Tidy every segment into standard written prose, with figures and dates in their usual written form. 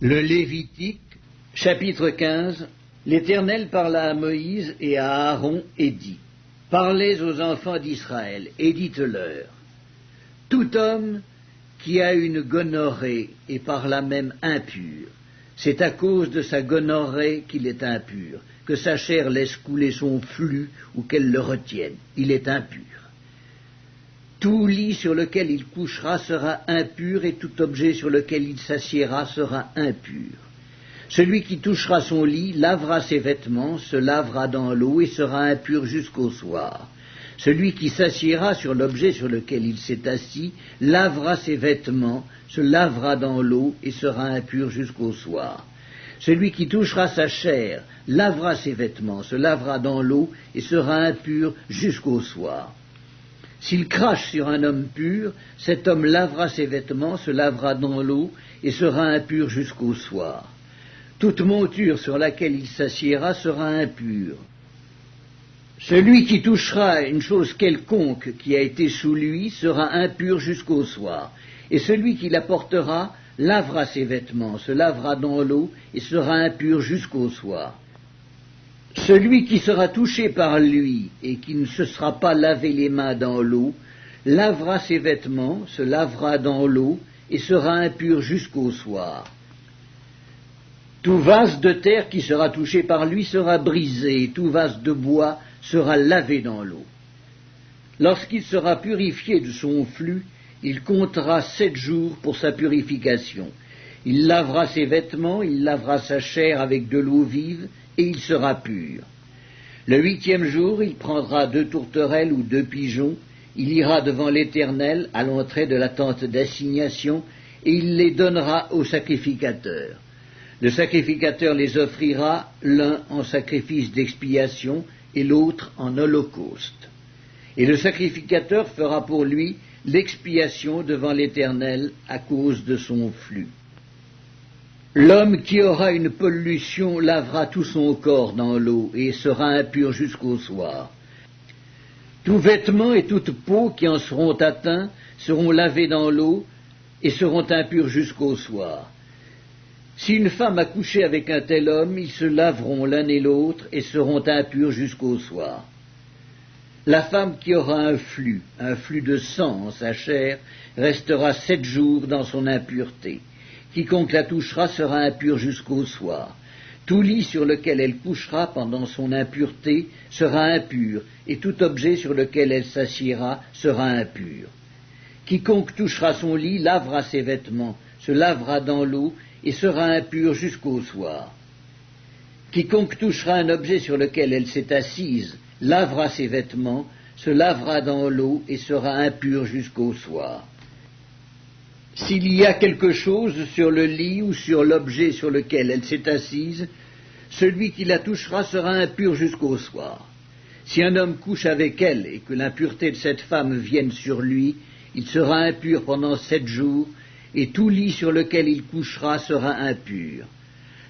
Le Lévitique, chapitre 15. L'Éternel parla à Moïse et à Aaron et dit: Parlez aux enfants d'Israël et dites-leur: Tout homme qui a une gonorrhée est par là même impur. C'est à cause de sa gonorrhée qu'il est impur, que sa chair laisse couler son flux ou qu'elle le retienne. Il est impur. Tout lit sur lequel il couchera sera impur, et tout objet sur lequel il s'assiera sera impur. Celui qui touchera son lit lavera ses vêtements, se lavera dans l'eau et sera impur jusqu'au soir. Celui qui s'assiera sur l'objet sur lequel il s'est assis lavera ses vêtements, se lavera dans l'eau et sera impur jusqu'au soir. Celui qui touchera sa chair lavera ses vêtements, se lavera dans l'eau et sera impur jusqu'au soir. S'il crache sur un homme pur, cet homme lavera ses vêtements, se lavera dans l'eau et sera impur jusqu'au soir. Toute monture sur laquelle il s'assiera sera impure. Celui qui touchera une chose quelconque qui a été sous lui sera impur jusqu'au soir. Et celui qui la portera lavera ses vêtements, se lavera dans l'eau et sera impur jusqu'au soir. Celui qui sera touché par lui et qui ne se sera pas lavé les mains dans l'eau, lavera ses vêtements, se lavera dans l'eau et sera impur jusqu'au soir. Tout vase de terre qui sera touché par lui sera brisé, et tout vase de bois sera lavé dans l'eau. Lorsqu'il sera purifié de son flux, il comptera 7 jours pour sa purification. Il lavera ses vêtements, il lavera sa chair avec de l'eau vive, et il sera pur. Le 8e jour, il prendra 2 tourterelles ou 2 pigeons, il ira devant l'Éternel à l'entrée de la tente d'assignation, et il les donnera au sacrificateur. Le sacrificateur les offrira, l'un en sacrifice d'expiation et l'autre en holocauste. Et le sacrificateur fera pour lui l'expiation devant l'Éternel à cause de son flux. L'homme qui aura une pollution lavera tout son corps dans l'eau et sera impur jusqu'au soir. Tout vêtement et toute peau qui en seront atteints seront lavés dans l'eau et seront impurs jusqu'au soir. Si une femme a couché avec un tel homme, ils se laveront l'un et l'autre et seront impurs jusqu'au soir. La femme qui aura un flux de sang en sa chair, restera 7 jours dans son impureté. Quiconque la touchera sera impur jusqu'au soir. Tout lit sur lequel elle couchera pendant son impureté sera impur, et tout objet sur lequel elle s'assiera sera impur. Quiconque touchera son lit lavera ses vêtements, se lavera dans l'eau, et sera impur jusqu'au soir. Quiconque touchera un objet sur lequel elle s'est assise lavera ses vêtements, se lavera dans l'eau, et sera impur jusqu'au soir. S'il y a quelque chose sur le lit ou sur l'objet sur lequel elle s'est assise, celui qui la touchera sera impur jusqu'au soir. Si un homme couche avec elle et que l'impureté de cette femme vienne sur lui, il sera impur pendant 7 jours, et tout lit sur lequel il couchera sera impur.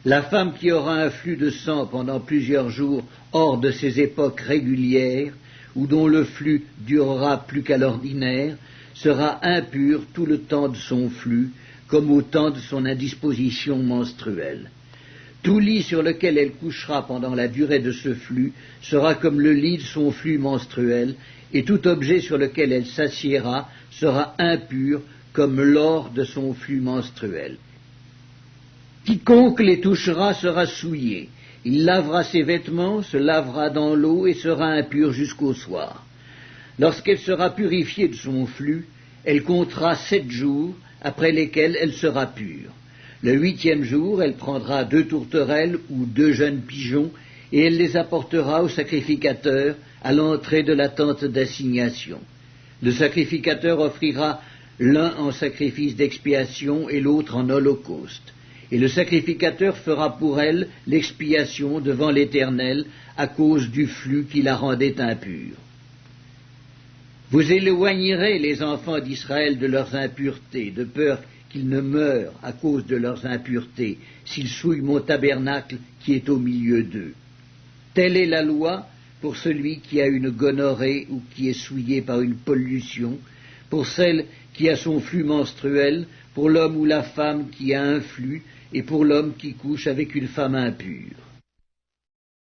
La femme qui aura un flux de sang pendant plusieurs jours hors de ses époques régulières, ou dont le flux durera plus qu'à l'ordinaire, sera impure tout le temps de son flux, comme au temps de son indisposition menstruelle. Tout lit sur lequel elle couchera pendant la durée de ce flux sera comme le lit de son flux menstruel, et tout objet sur lequel elle s'assiera sera impur comme lors de son flux menstruel. Quiconque les touchera sera souillé. Il lavera ses vêtements, se lavera dans l'eau et sera impur jusqu'au soir. Lorsqu'elle sera purifiée de son flux, elle comptera 7 jours, après lesquels elle sera pure. Le 8e jour, elle prendra 2 tourterelles ou 2 jeunes pigeons, et elle les apportera au sacrificateur à l'entrée de la tente d'assignation. Le sacrificateur offrira l'un en sacrifice d'expiation et l'autre en holocauste. Et le sacrificateur fera pour elle l'expiation devant l'Éternel à cause du flux qui la rendait impure. Vous éloignerez les enfants d'Israël de leurs impuretés, de peur qu'ils ne meurent à cause de leurs impuretés, s'ils souillent mon tabernacle qui est au milieu d'eux. Telle est la loi pour celui qui a une gonorrhée ou qui est souillé par une pollution, pour celle qui a son flux menstruel, pour l'homme ou la femme qui a un flux, et pour l'homme qui couche avec une femme impure.